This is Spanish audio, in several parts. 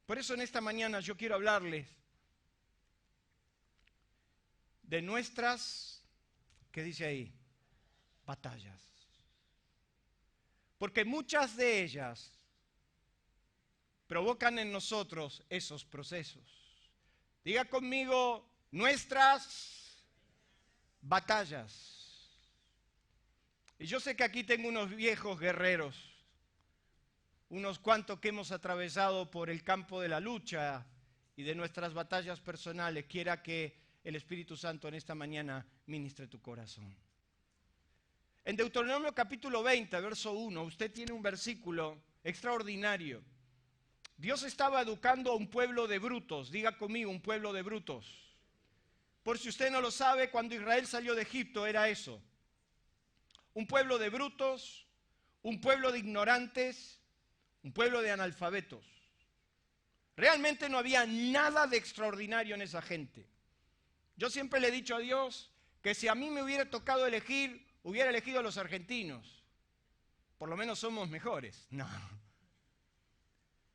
Por eso en esta mañana yo quiero hablarles de nuestras, ¿qué dice ahí? Batallas. Porque muchas de ellas provocan en nosotros esos procesos. Diga conmigo, nuestras batallas. Y yo sé que aquí tengo unos viejos guerreros, unos cuantos que hemos atravesado por el campo de la lucha y de nuestras batallas personales. Quiera que el Espíritu Santo en esta mañana ministre tu corazón. En Deuteronomio capítulo 20, verso 1, usted tiene un versículo extraordinario. Dios estaba educando a un pueblo de brutos. Diga conmigo, un pueblo de brutos. Por si usted no lo sabe, cuando Israel salió de Egipto era eso. Un pueblo de brutos, un pueblo de ignorantes, un pueblo de analfabetos. Realmente no había nada de extraordinario en esa gente. Yo siempre le he dicho a Dios que si a mí me hubiera tocado elegir, hubiera elegido a los argentinos. Por lo menos somos mejores.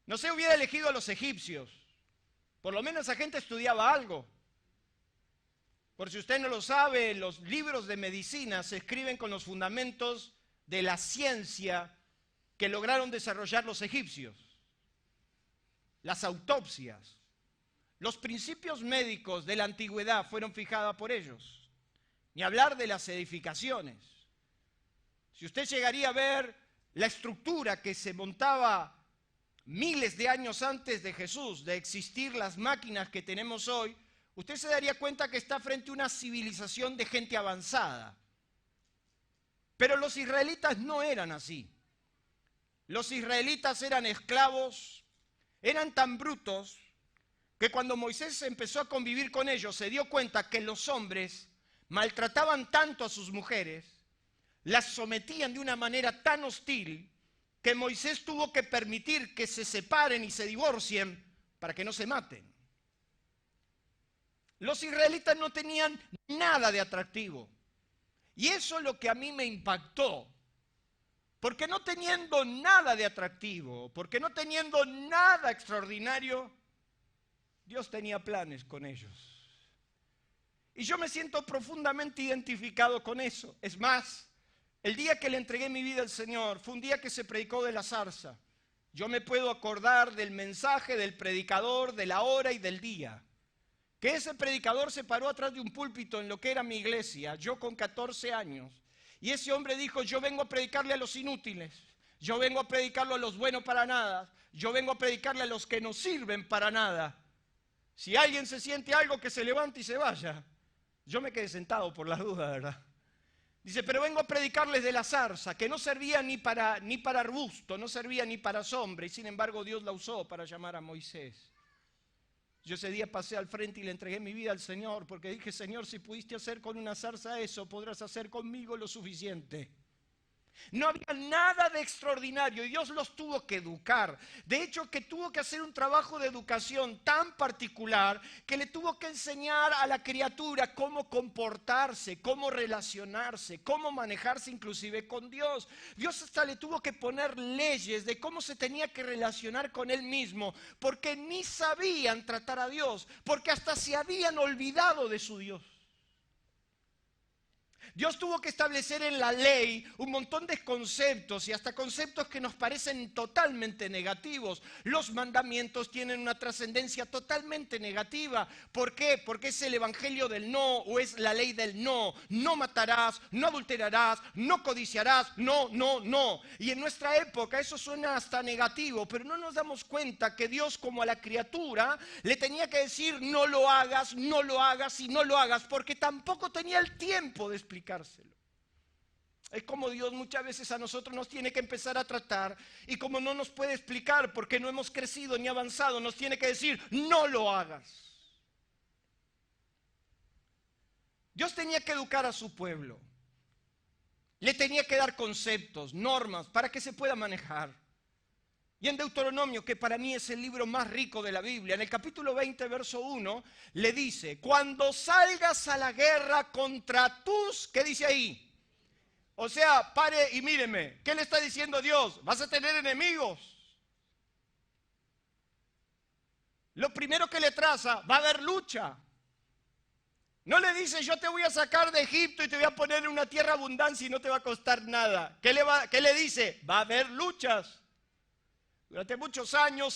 No sé, hubiera elegido a los egipcios. Por lo menos esa gente estudiaba algo. Por si usted no lo sabe, los libros de medicina se escriben con los fundamentos de la ciencia que lograron desarrollar los egipcios. Las autopsias, los principios médicos de la antigüedad fueron fijados por ellos. Ni hablar de las edificaciones. Si usted llegaría a ver la estructura que se montaba miles de años antes de Jesús, de existir las máquinas que tenemos hoy, usted se daría cuenta que está frente a una civilización de gente avanzada. Pero los israelitas no eran así. Los israelitas eran esclavos, eran tan brutos que cuando Moisés empezó a convivir con ellos se dio cuenta que los hombres maltrataban tanto a sus mujeres, las sometían de una manera tan hostil, que Moisés tuvo que permitir que se separen y se divorcien para que no se maten. Los israelitas no tenían nada de atractivo. Y eso es lo que a mí me impactó. Porque no teniendo nada de atractivo, porque no teniendo nada extraordinario, Dios tenía planes con ellos. Y yo me siento profundamente identificado con eso. Es más, el día que le entregué mi vida al Señor fue un día que se predicó de la zarza. Yo me puedo acordar del mensaje, del predicador, de la hora y del día. Que ese predicador se paró atrás de un púlpito en lo que era mi iglesia, yo con 14 años. Y ese hombre dijo, yo vengo a predicarle a los inútiles. Yo vengo a predicarle a los buenos para nada. Yo vengo a predicarle a los que no sirven para nada. Si alguien se siente algo, que se levante y se vaya. Yo me quedé sentado por la duda, ¿verdad? Dice, pero vengo a predicarles de la zarza, que no servía ni para arbusto, no servía ni para sombra, y sin embargo Dios la usó para llamar a Moisés. Yo ese día pasé al frente y le entregué mi vida al Señor, porque dije, Señor, si pudiste hacer con una zarza eso, podrás hacer conmigo lo suficiente. No había nada de extraordinario y Dios los tuvo que educar. De hecho, que tuvo que hacer un trabajo de educación tan particular que le tuvo que enseñar a la criatura cómo comportarse, cómo relacionarse, cómo manejarse inclusive con Dios. Dios hasta le tuvo que poner leyes de cómo se tenía que relacionar con Él mismo, porque ni sabían tratar a Dios, porque hasta se habían olvidado de su Dios. Dios tuvo que establecer en la ley un montón de conceptos y hasta conceptos que nos parecen totalmente negativos. Los mandamientos tienen una trascendencia totalmente negativa. ¿Por qué? Porque es el evangelio del no o es la ley del no. No matarás, no adulterarás, no codiciarás, no. Y en nuestra época eso suena hasta negativo, pero no nos damos cuenta que Dios, como a la criatura, le tenía que decir no lo hagas y no lo hagas, porque tampoco tenía el tiempo de explicárselo. Es como Dios muchas veces a nosotros nos tiene que empezar a tratar y como no nos puede explicar porque no hemos crecido ni avanzado, nos tiene que decir no lo hagas. Dios tenía que educar a su pueblo, le tenía que dar conceptos, normas para que se pueda manejar. Y en Deuteronomio, que para mí es el libro más rico de la Biblia, en el capítulo 20, verso 1, le dice, cuando salgas a la guerra contra tus, ¿qué dice ahí? O sea, pare y míreme. ¿Qué le está diciendo Dios? Vas a tener enemigos. Lo primero que le traza, va a haber lucha. No le dice, yo te voy a sacar de Egipto y te voy a poner en una tierra abundancia y no te va a costar nada. ¿Qué le dice? Va a haber luchas. Durante muchos años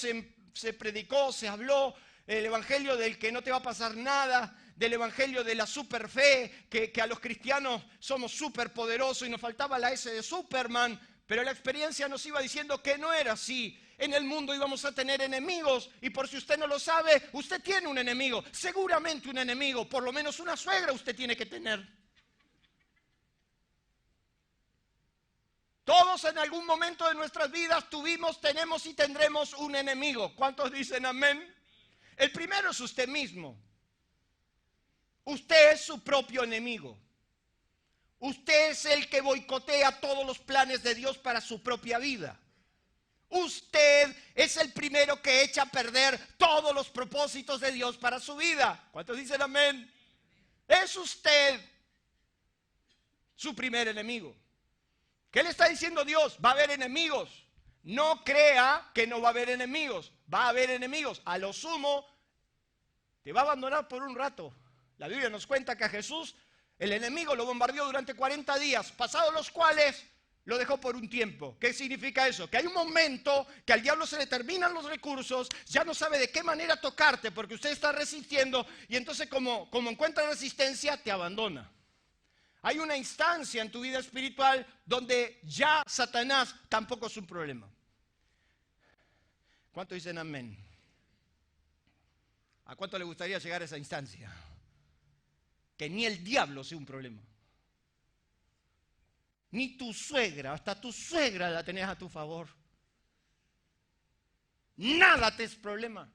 se predicó, se habló el evangelio del que no te va a pasar nada, del evangelio de la superfe, que a los cristianos somos superpoderosos y nos faltaba la S de Superman, pero la experiencia nos iba diciendo que no era así. En el mundo íbamos a tener enemigos y por si usted no lo sabe, usted tiene un enemigo, seguramente un enemigo, por lo menos una suegra usted tiene que tener. Todos en algún momento de nuestras vidas tuvimos, tenemos y tendremos un enemigo. ¿Cuántos dicen amén? El primero es usted mismo. Usted es su propio enemigo. Usted es el que boicotea todos los planes de Dios para su propia vida. Usted es el primero que echa a perder todos los propósitos de Dios para su vida. ¿Cuántos dicen amén? Es usted su primer enemigo. ¿Qué le está diciendo Dios? Va a haber enemigos. No crea que no va a haber enemigos. Va a haber enemigos. A lo sumo, te va a abandonar por un rato. La Biblia nos cuenta que a Jesús el enemigo lo bombardeó durante 40 días, pasados los cuales lo dejó por un tiempo. ¿Qué significa eso? Que hay un momento que al diablo se le terminan los recursos, ya no sabe de qué manera tocarte porque usted está resistiendo y entonces como encuentra resistencia, te abandona. Hay una instancia en tu vida espiritual donde ya Satanás tampoco es un problema. ¿Cuántos dicen amén? ¿A cuánto le gustaría llegar a esa instancia? Que ni el diablo sea un problema. Ni tu suegra, hasta tu suegra la tenés a tu favor. Nada te es problema.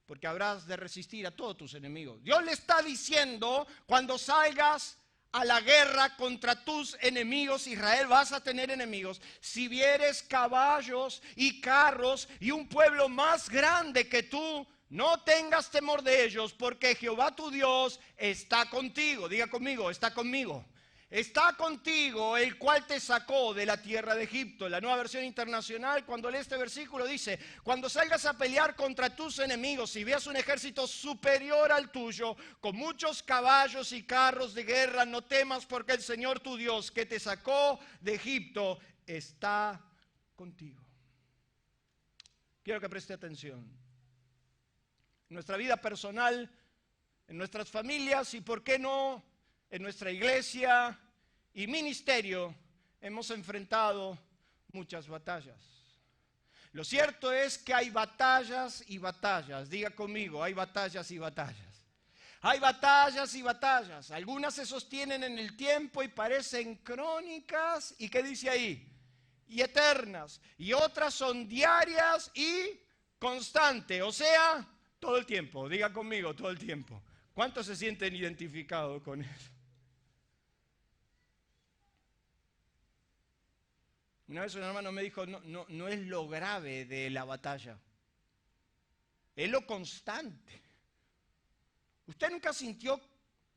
Porque habrás de resistir a todos tus enemigos. Dios le está diciendo, cuando salgas a la guerra contra tus enemigos, Israel, vas a tener enemigos. Si vieres caballos y carros y un pueblo más grande que tú, no tengas temor de ellos, porque Jehová tu Dios está contigo. Diga conmigo, está conmigo. Está contigo el cual te sacó de la tierra de Egipto. La Nueva Versión Internacional, cuando lee este versículo, dice: cuando salgas a pelear contra tus enemigos y veas un ejército superior al tuyo, con muchos caballos y carros de guerra, no temas, porque el Señor tu Dios, que te sacó de Egipto, está contigo. Quiero que preste atención. En nuestra vida personal, en nuestras familias y, ¿por qué no?, en nuestra iglesia y ministerio, hemos enfrentado muchas batallas. Lo cierto es que hay batallas y batallas. Diga conmigo, hay batallas y batallas. Hay batallas y batallas. Algunas se sostienen en el tiempo y parecen crónicas. ¿Y qué dice ahí? Y eternas. Y otras son diarias y constantes. O sea, todo el tiempo. Diga conmigo, todo el tiempo. ¿Cuántos se sienten identificados con eso? Una vez un hermano me dijo, no es lo grave de la batalla, es lo constante. ¿Usted nunca sintió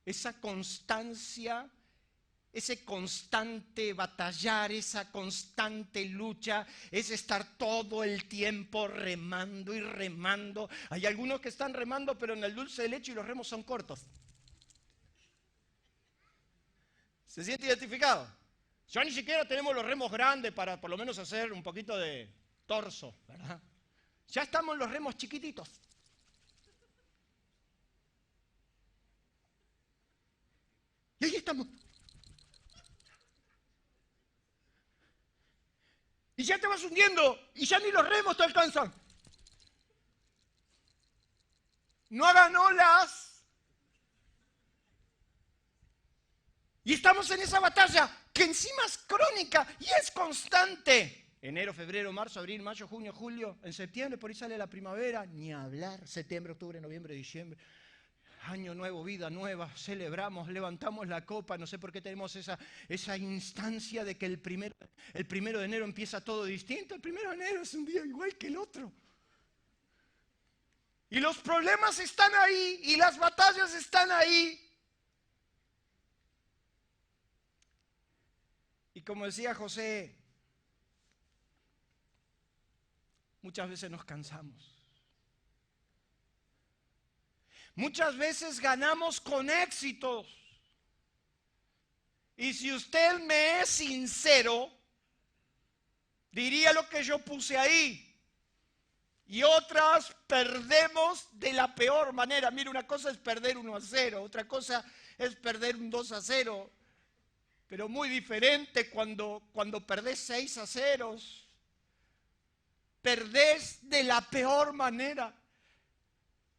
esa constancia, ese constante batallar, esa constante lucha, es estar todo el tiempo remando y remando? Hay algunos que están remando, pero en el dulce de leche y los remos son cortos. ¿Se siente identificado? Ya ni siquiera tenemos los remos grandes para por lo menos hacer un poquito de torso, ¿verdad? Ya estamos en los remos chiquititos. Y ahí estamos. Y ya te vas hundiendo y ya ni los remos te alcanzan. No hagan olas. Y estamos en esa batalla que encima es crónica y es constante. Enero, febrero, marzo, abril, mayo, junio, julio, en septiembre por ahí sale la primavera, ni hablar, septiembre, octubre, noviembre, diciembre. Año nuevo, vida nueva, celebramos, levantamos la copa. No sé por qué tenemos esa instancia de que el primero de enero empieza todo distinto. El primero de enero es un día igual que el otro. Y los problemas están ahí y las batallas están ahí. como decía José, muchas veces nos cansamos. Muchas veces ganamos con éxitos. Y si usted me es sincero, diría lo que yo puse ahí. Y otras perdemos de la peor manera. Mira, una cosa es perder 1-0, otra cosa es perder un 2-0. Pero muy diferente cuando perdés 6-0. Perdés de la peor manera.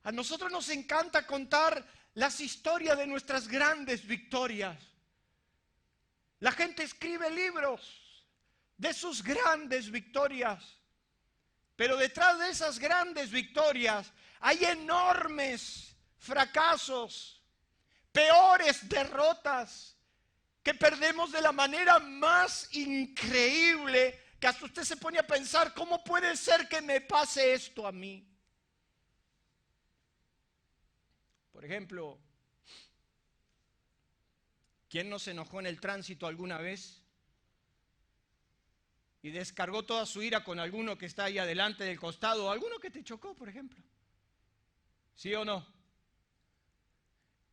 A nosotros nos encanta contar las historias de nuestras grandes victorias. La gente escribe libros de sus grandes victorias. Pero detrás de esas grandes victorias hay enormes fracasos, peores derrotas, que perdemos de la manera más increíble, que hasta usted se pone a pensar, ¿cómo puede ser que me pase esto a mí? Por ejemplo, ¿quién no se enojó en el tránsito alguna vez y descargó toda su ira con alguno que está ahí adelante del costado, o alguno que te chocó, por ejemplo? ¿Sí o no?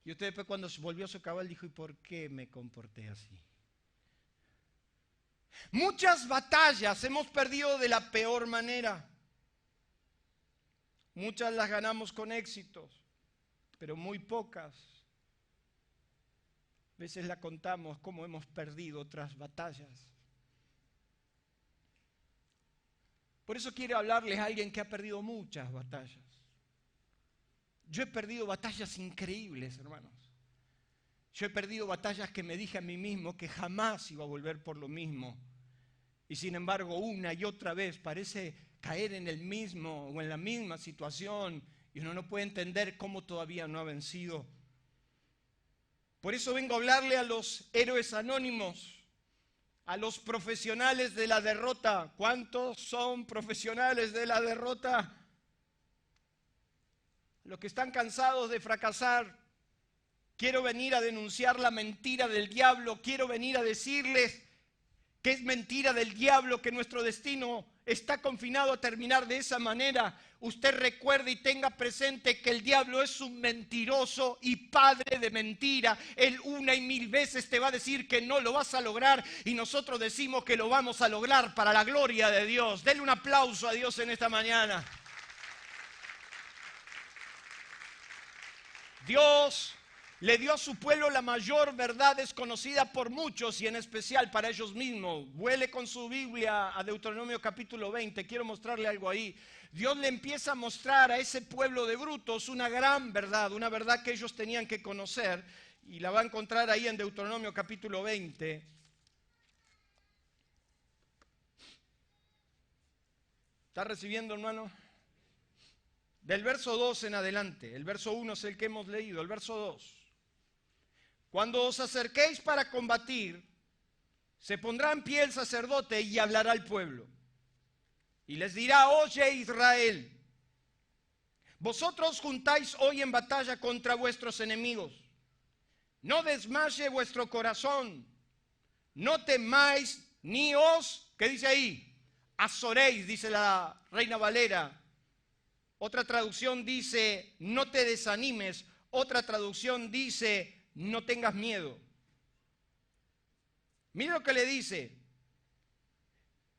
Y usted después, cuando volvió a su cabal, dijo, ¿y por qué me comporté así? Muchas batallas hemos perdido de la peor manera. Muchas las ganamos con éxitos, pero muy pocas veces la contamos como hemos perdido otras batallas. Por eso quiero hablarles a alguien que ha perdido muchas batallas. Yo he perdido batallas increíbles, hermanos. Yo he perdido batallas que me dije a mí mismo que jamás iba a volver por lo mismo. Y sin embargo, una y otra vez parece caer en el mismo o en la misma situación y uno no puede entender cómo todavía no ha vencido. Por eso vengo a hablarle a los héroes anónimos, a los profesionales de la derrota. ¿Cuántos son profesionales de la derrota? Los que están cansados de fracasar. Quiero venir a denunciar la mentira del diablo. Quiero venir a decirles que es mentira del diablo, que nuestro destino está confinado a terminar de esa manera. Usted recuerde y tenga presente que el diablo es un mentiroso y padre de mentira. Él 1 y 1000 veces te va a decir que no lo vas a lograr y nosotros decimos que lo vamos a lograr para la gloria de Dios. Denle un aplauso a Dios en esta mañana. Dios le dio a su pueblo la mayor verdad desconocida por muchos y en especial para ellos mismos. Vuele con su Biblia a Deuteronomio capítulo 20. Quiero mostrarle algo ahí. Dios le empieza a mostrar a ese pueblo de brutos una gran verdad, una verdad que ellos tenían que conocer. Y la va a encontrar ahí en Deuteronomio capítulo 20. ¿Está recibiendo, hermano? Del verso 2 en adelante. El verso 1 es el que hemos leído. El verso 2. Cuando os acerquéis para combatir, se pondrá en pie el sacerdote y hablará al pueblo. Y les dirá, oye Israel, vosotros juntáis hoy en batalla contra vuestros enemigos. No desmaye vuestro corazón, no temáis ni os, ¿qué dice ahí? Azoréis, dice la Reina Valera. Otra traducción dice, no te desanimes. Otra traducción dice, no tengas miedo. Mira lo que le dice.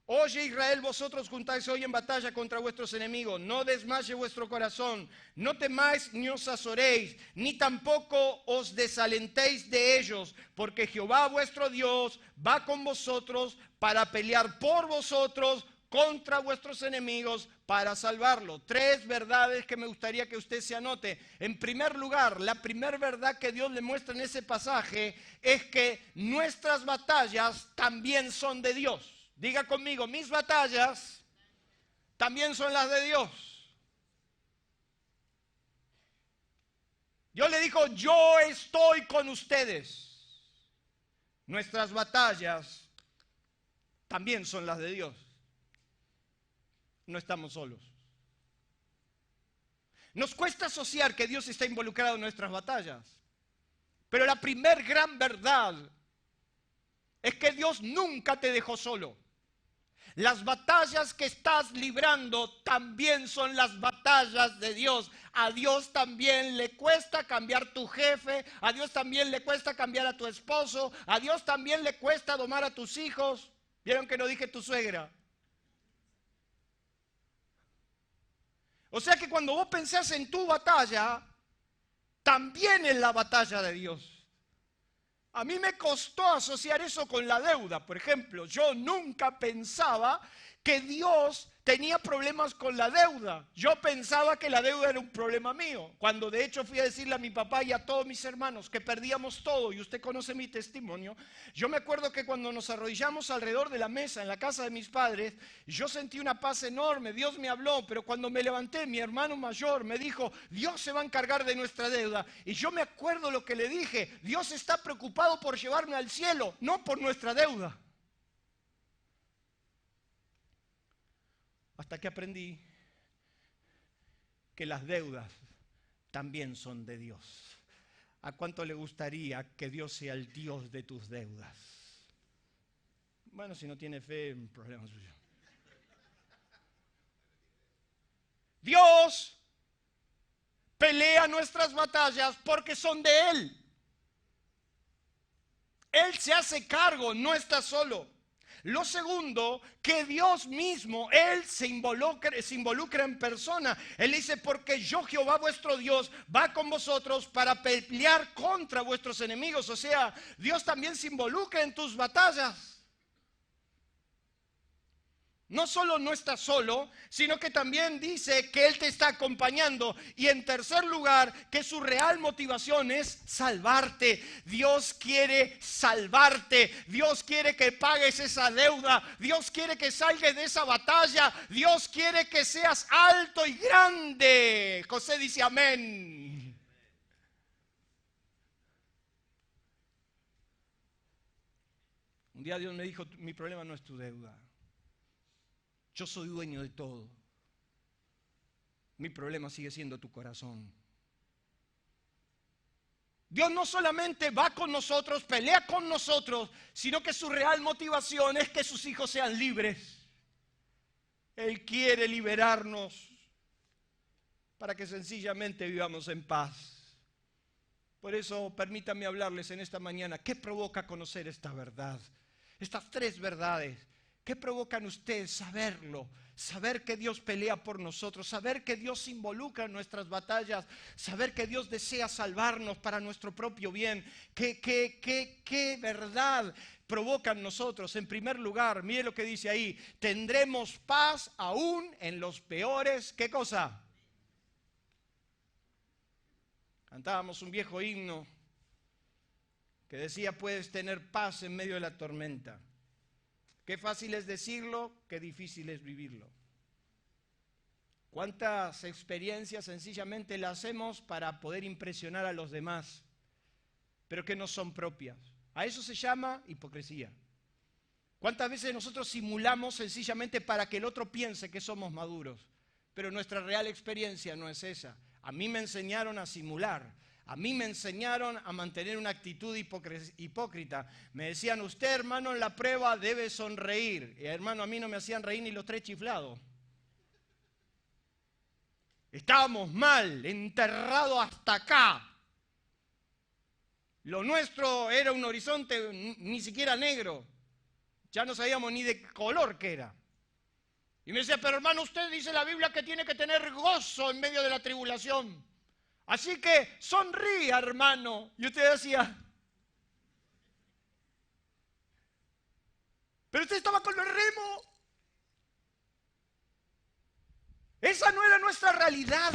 Oye Israel, vosotros juntáis hoy en batalla contra vuestros enemigos. No desmaye vuestro corazón. No temáis ni os azoréis, ni tampoco os desalentéis de ellos, porque Jehová vuestro Dios va con vosotros para pelear por vosotros contra vuestros enemigos para salvarlo. 3 verdades que me gustaría que usted se anote. En primer lugar, la primera verdad que Dios le muestra en ese pasaje es que nuestras batallas también son de Dios. Diga conmigo, mis batallas también son las de Dios. Dios le dijo, yo estoy con ustedes. Nuestras batallas también son las de Dios. No estamos solos. Nos cuesta asociar que Dios está involucrado en nuestras batallas. Pero la primer gran verdad es que Dios nunca te dejó solo. Las batallas que estás librando también son las batallas de Dios. A Dios también le cuesta cambiar tu jefe, a Dios también le cuesta cambiar a tu esposo, a Dios también le cuesta domar a tus hijos. ¿Vieron que no dije tu suegra? O sea que cuando vos pensás en tu batalla, también es la batalla de Dios. A mí me costó asociar eso con la deuda. Por ejemplo, yo nunca pensaba que Dios tenía problemas con la deuda. Yo pensaba que la deuda era un problema mío. Cuando de hecho fui a decirle a mi papá y a todos mis hermanos que perdíamos todo, y usted conoce mi testimonio, yo me acuerdo que cuando nos arrodillamos alrededor de la mesa en la casa de mis padres, yo sentí una paz enorme, Dios me habló, pero cuando me levanté, mi hermano mayor me dijo, Dios se va a encargar de nuestra deuda. Y yo me acuerdo lo que le dije, Dios está preocupado por llevarme al cielo, no por nuestra deuda. Hasta que aprendí que las deudas también son de Dios. ¿A cuánto le gustaría que Dios sea el Dios de tus deudas? Bueno, si no tiene fe, problema suyo. Dios pelea nuestras batallas porque son de Él. Él se hace cargo, no está solo. Lo segundo, que Dios mismo, Él se involucra en persona. Él dice, porque yo, Jehová vuestro Dios, va con vosotros para pelear contra vuestros enemigos. O sea, Dios también se involucra en tus batallas. No solo no está solo, sino que también dice que Él te está acompañando. Y en tercer lugar, que su real motivación es salvarte. Dios quiere salvarte. Dios quiere que pagues esa deuda. Dios quiere que salgas de esa batalla. Dios quiere que seas alto y grande. José dice amén. Un día Dios me dijo, mi problema no es tu deuda. Yo soy dueño de todo. Mi problema sigue siendo tu corazón. Dios no solamente va con nosotros, pelea con nosotros, sino que su real motivación es que sus hijos sean libres. Él quiere liberarnos para que sencillamente vivamos en paz. Por eso permítanme hablarles en esta mañana, ¿qué provoca conocer esta verdad? Estas tres verdades. ¿Qué provocan ustedes saberlo? Saber que Dios pelea por nosotros, saber que Dios se involucra en nuestras batallas, saber que Dios desea salvarnos para nuestro propio bien. ¿Qué verdad provocan nosotros? En primer lugar, mire lo que dice ahí, tendremos paz aún en los peores, ¿qué cosa? Cantábamos un viejo himno que decía, puedes tener paz en medio de la tormenta. Qué fácil es decirlo, qué difícil es vivirlo. ¿Cuántas experiencias sencillamente las hacemos para poder impresionar a los demás, pero que no son propias? A eso se llama hipocresía. ¿Cuántas veces nosotros simulamos sencillamente para que el otro piense que somos maduros, pero nuestra real experiencia no es esa? A mí me enseñaron a simular. A mí me enseñaron a mantener una actitud hipócrita. Me decían, usted hermano en la prueba debe sonreír. Y hermano, a mí no me hacían reír ni los tres chiflados. Estábamos mal, enterrados hasta acá. Lo nuestro era un horizonte ni siquiera negro. Ya no sabíamos ni de color que era. Y me decía, pero hermano, usted dice la Biblia que tiene que tener gozo en medio de la tribulación. Así que sonría, hermano. Y usted decía, pero usted estaba con el remo. Esa no era nuestra realidad.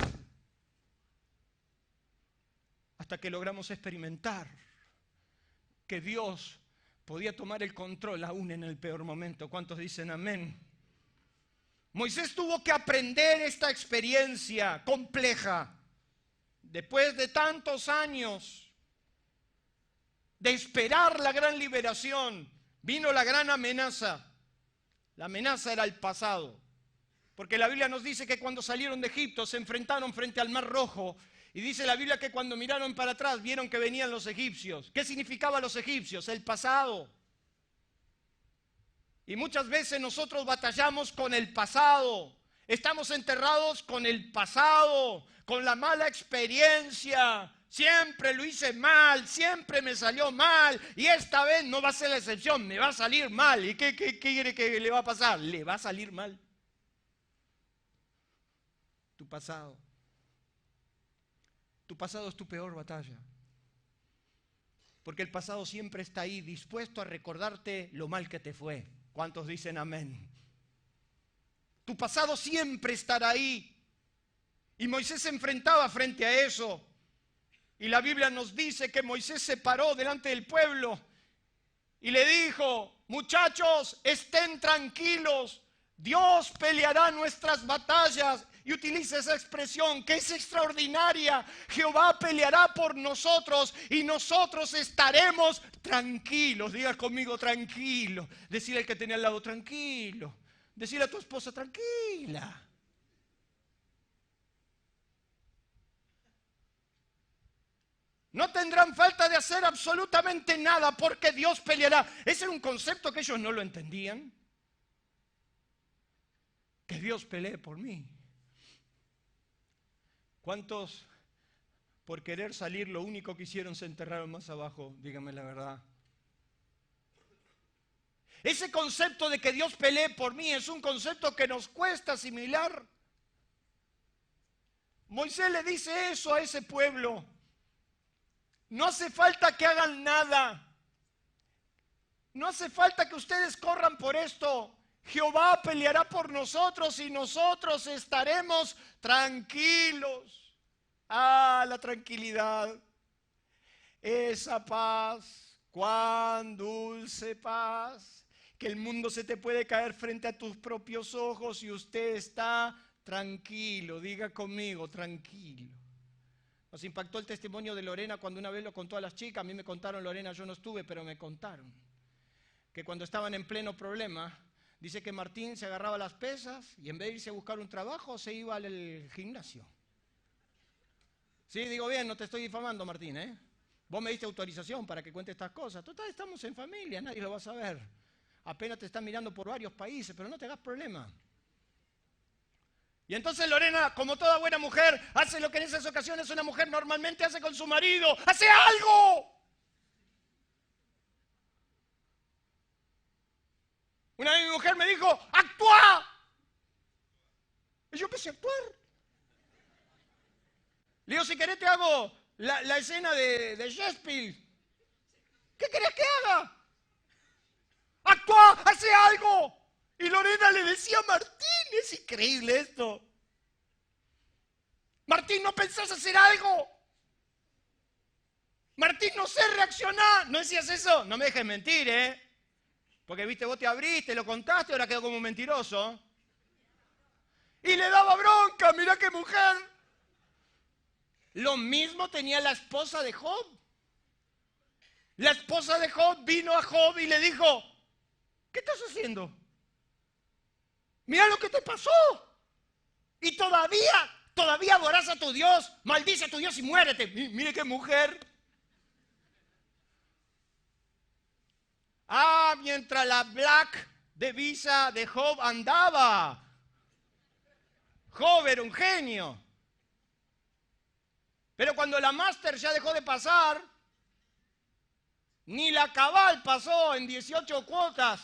Hasta que logramos experimentar que Dios podía tomar el control aún en el peor momento. ¿Cuántos dicen amén? Moisés tuvo que aprender esta experiencia compleja. Después de tantos años de esperar la gran liberación, vino la gran amenaza. La amenaza era el pasado. Porque la Biblia nos dice que cuando salieron de Egipto se enfrentaron frente al Mar Rojo. Y dice la Biblia que cuando miraron para atrás vieron que venían los egipcios. ¿Qué significaban los egipcios? El pasado. Y muchas veces nosotros batallamos con el pasado. Estamos enterrados con el pasado, con la mala experiencia. Siempre lo hice mal, siempre me salió mal. Y esta vez no va a ser la excepción, me va a salir mal. ¿Y qué quiere que le va a pasar? Le va a salir mal. Tu pasado. Tu pasado es tu peor batalla. Porque el pasado siempre está ahí, dispuesto a recordarte lo mal que te fue. ¿Cuántos dicen amén? Tu pasado siempre estará ahí. Y Moisés se enfrentaba frente a eso. Y la Biblia nos dice que Moisés se paró delante del pueblo y le dijo: muchachos, estén tranquilos, Dios peleará nuestras batallas. Y utiliza esa expresión que es extraordinaria. Jehová peleará por nosotros y nosotros estaremos tranquilos. Diga conmigo, tranquilo. Decirle al que tenía al lado, tranquilo. Decirle a tu esposa, tranquila. No tendrán falta de hacer absolutamente nada porque Dios peleará. Ese era un concepto que ellos no lo entendían. Que Dios pelee por mí. ¿Cuántos, por querer salir, lo único que hicieron se enterraron más abajo? Díganme la verdad. Ese concepto de que Dios pelee por mí es un concepto que nos cuesta asimilar. Moisés le dice eso a ese pueblo. No hace falta que hagan nada. No hace falta que ustedes corran por esto. Jehová peleará por nosotros y nosotros estaremos tranquilos. Ah, la tranquilidad. Esa paz, cuán dulce paz. Que el mundo se te puede caer frente a tus propios ojos y usted está tranquilo. Diga conmigo, tranquilo. Nos impactó el testimonio de Lorena cuando una vez lo contó a las chicas. A mí me contaron, Lorena, yo no estuve, pero me contaron que cuando estaban en pleno problema, dice que Martín se agarraba las pesas y en vez de irse a buscar un trabajo, se iba al gimnasio. Sí, digo bien, no te estoy difamando, Martín, ¿eh? Vos me diste autorización para que cuente estas cosas. Total, estamos en familia, nadie lo va a saber. Apenas te están mirando por varios países, pero no te hagas problema. Y entonces Lorena, como toda buena mujer, hace lo que en esas ocasiones una mujer normalmente hace con su marido. ¡Hace algo! Una vez mi mujer me dijo, ¡actúa! Y yo empecé a actuar. Le digo, si querés te hago la escena de Shakespeare. ¿Qué querés que haga? ¡Actúa! ¡Hace algo! Y Lorena le decía a Martín, es increíble esto. Martín, ¿no pensás hacer algo? Martín, no sé reaccionar. ¿No decías eso? No me dejes mentir, ¿eh? Porque, viste, vos te abriste, lo contaste, ahora quedó como un mentiroso. Y le daba bronca, mirá qué mujer. Lo mismo tenía la esposa de Job. La esposa de Job vino a Job y le dijo, ¿qué estás haciendo? Mira lo que te pasó. Y todavía adorás a tu Dios. Maldice a tu Dios y muérete. Mire qué mujer. Ah, mientras la Black de Visa de Job andaba. Job era un genio. Pero cuando la Master ya dejó de pasar, ni la Cabal pasó en 18 cuotas.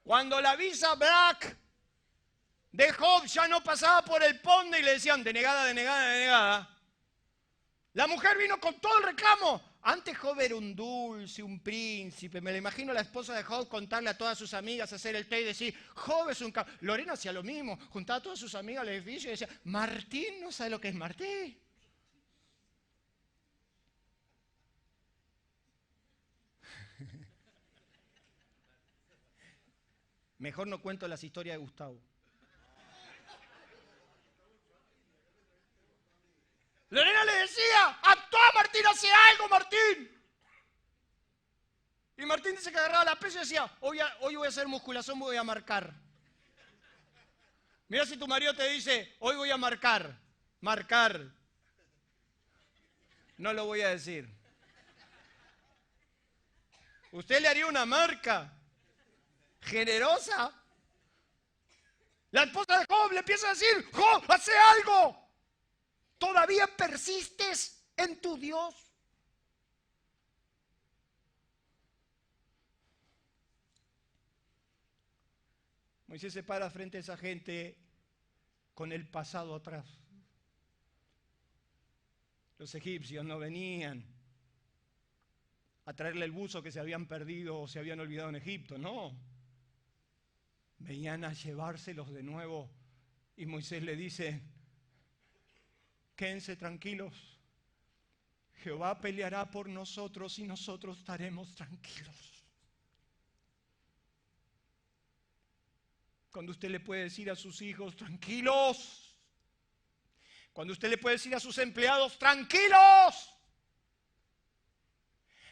Cuando la Visa Black de Job ya no pasaba por el Ponde y le decían denegada, denegada, denegada. La mujer vino con todo el reclamo. Antes Job era un dulce, un príncipe. Me lo imagino a la esposa de Job contarle a todas sus amigas, hacer el té y decir, Job es un cabrón. Lorena hacía lo mismo. Juntaba a todas sus amigas al edificio y decía, Martín no sabe lo que es Martín. Mejor no cuento las historias de Gustavo. Lorena le decía, actúa Martín, hace algo Martín. Y Martín dice que agarraba la pesa y decía, hoy voy a hacer musculación, voy a marcar. Mira si tu marido te dice, hoy voy a marcar. No lo voy a decir. ¿Usted le haría una marca generosa? La esposa de Job le empieza a decir, Job, hace algo. ¿Todavía persistes en tu Dios? Moisés se para frente a esa gente con el pasado atrás. Los egipcios no venían a traerle el buzo que se habían perdido o se habían olvidado en Egipto, no. Venían a llevárselos de nuevo y Moisés le dice, quédense tranquilos, Jehová peleará por nosotros y nosotros estaremos tranquilos. Cuando usted le puede decir a sus hijos, tranquilos. Cuando usted le puede decir a sus empleados, tranquilos.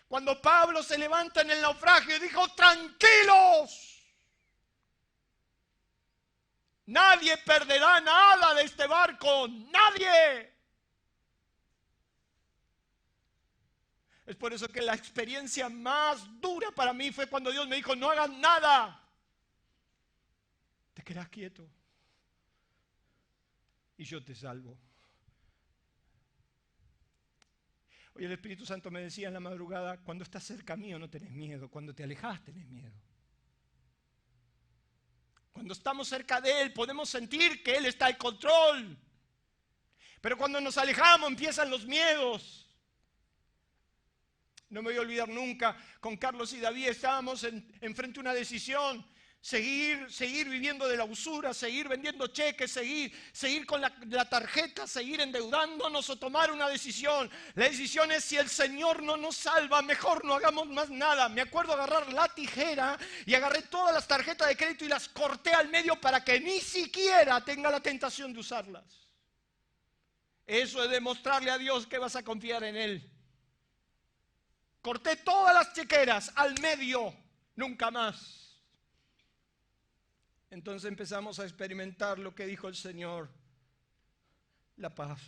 Cuando Pablo se levanta en el naufragio y dijo, tranquilos. Nadie perderá nada de este barco, nadie. Es por eso que la experiencia más dura para mí fue cuando Dios me dijo, no hagas nada. Te quedas quieto y yo te salvo. Hoy el Espíritu Santo me decía en la madrugada, cuando estás cerca mío no tenés miedo, cuando te alejas tenés miedo. Cuando estamos cerca de Él podemos sentir que Él está al control. Pero cuando nos alejamos empiezan los miedos. No me voy a olvidar nunca, con Carlos y David estábamos enfrente a una decisión. Seguir viviendo de la usura, seguir vendiendo cheques, seguir con la tarjeta, seguir endeudándonos o tomar una decisión. La decisión es si el Señor no nos salva, mejor no hagamos más nada. Me acuerdo agarrar la tijera y agarré todas las tarjetas de crédito y las corté al medio para que ni siquiera tenga la tentación de usarlas. Eso es demostrarle a Dios que vas a confiar en Él. Corté todas las chequeras al medio, nunca más. Entonces empezamos a experimentar lo que dijo el Señor, la paz.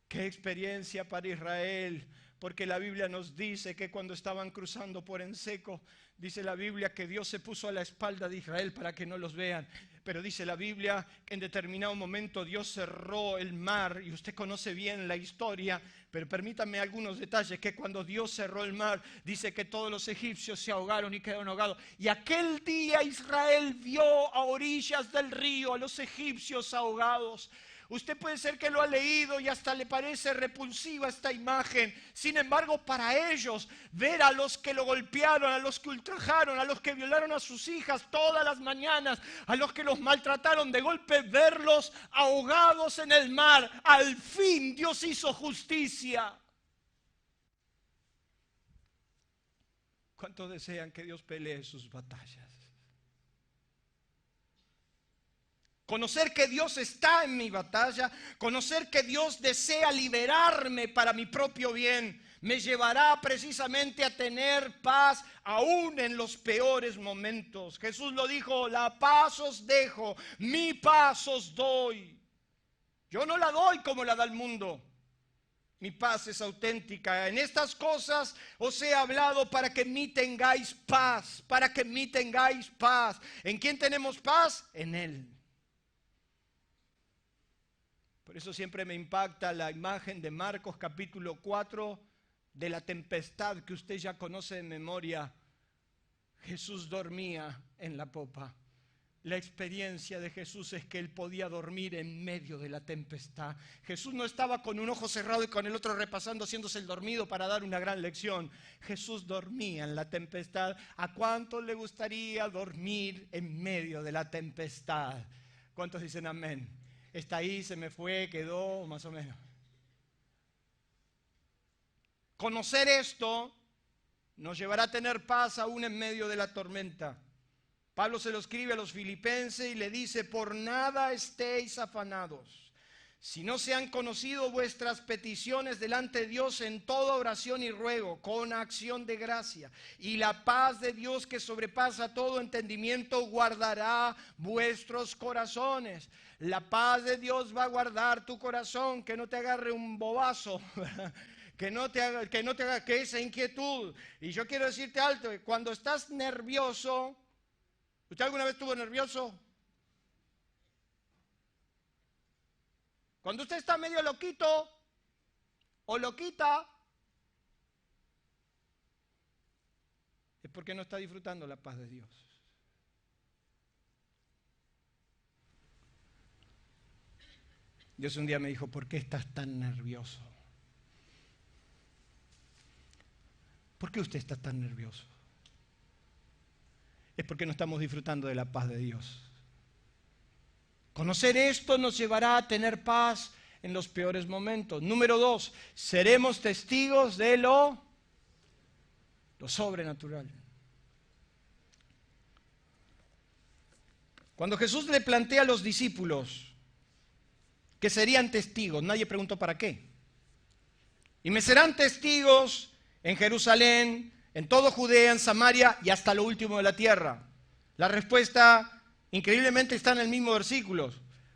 Qué experiencia para Israel, porque la Biblia nos dice que cuando estaban cruzando por en seco, dice la Biblia que Dios se puso a la espalda de Israel para que no los vean. Pero dice la Biblia que en determinado momento Dios cerró el mar, y usted conoce bien la historia, pero permítame algunos detalles, que cuando Dios cerró el mar, dice que todos los egipcios se ahogaron y quedaron ahogados. Y aquel día Israel vio a orillas del río a los egipcios ahogados. Usted puede ser que lo ha leído y hasta le parece repulsiva esta imagen. Sin embargo, para ellos, ver a los que lo golpearon, a los que ultrajaron, a los que violaron a sus hijas todas las mañanas, a los que los maltrataron, de golpe verlos ahogados en el mar. Al fin Dios hizo justicia. ¿Cuántos desean que Dios pelee sus batallas? Conocer que Dios está en mi batalla, conocer que Dios desea liberarme para mi propio bien, me llevará precisamente a tener paz aún en los peores momentos. Jesús lo dijo, la paz os dejo, mi paz os doy. Yo no la doy como la da el mundo. Mi paz es auténtica. En estas cosas os he hablado para que en mí tengáis paz, para que en mí tengáis paz. ¿En quién tenemos paz? En Él. Por eso siempre me impacta la imagen de Marcos capítulo 4 de la tempestad que usted ya conoce de memoria. Jesús dormía en la popa. La experiencia de Jesús es que Él podía dormir en medio de la tempestad. Jesús no estaba con un ojo cerrado y con el otro repasando, haciéndose el dormido para dar una gran lección. Jesús dormía en la tempestad. ¿A cuántos le gustaría dormir en medio de la tempestad? ¿Cuántos dicen amén? Está ahí, se me fue, quedó, más o menos. Conocer esto nos llevará a tener paz aún en medio de la tormenta. Pablo se lo escribe a los filipenses y le dice, por nada estéis afanados, si no se han conocido vuestras peticiones delante de Dios en toda oración y ruego, con acción de gracia. Y la paz de Dios que sobrepasa todo entendimiento guardará vuestros corazones. La paz de Dios va a guardar tu corazón, que no te agarre un bobazo, que esa inquietud. Y yo quiero decirte alto, cuando estás nervioso, ¿usted alguna vez estuvo nervioso? Cuando usted está medio loquito o loquita, es porque no está disfrutando la paz de Dios. Dios un día me dijo, ¿por qué estás tan nervioso? ¿Por qué usted está tan nervioso? Es porque no estamos disfrutando de la paz de Dios. Conocer esto nos llevará a tener paz en los peores momentos. Número 2, seremos testigos de lo sobrenatural. Cuando Jesús le plantea a los discípulos que serían testigos, nadie preguntó para qué. Y me serán testigos en Jerusalén, en todo Judea, en Samaria y hasta lo último de la tierra. La respuesta, increíblemente, está en el mismo versículo,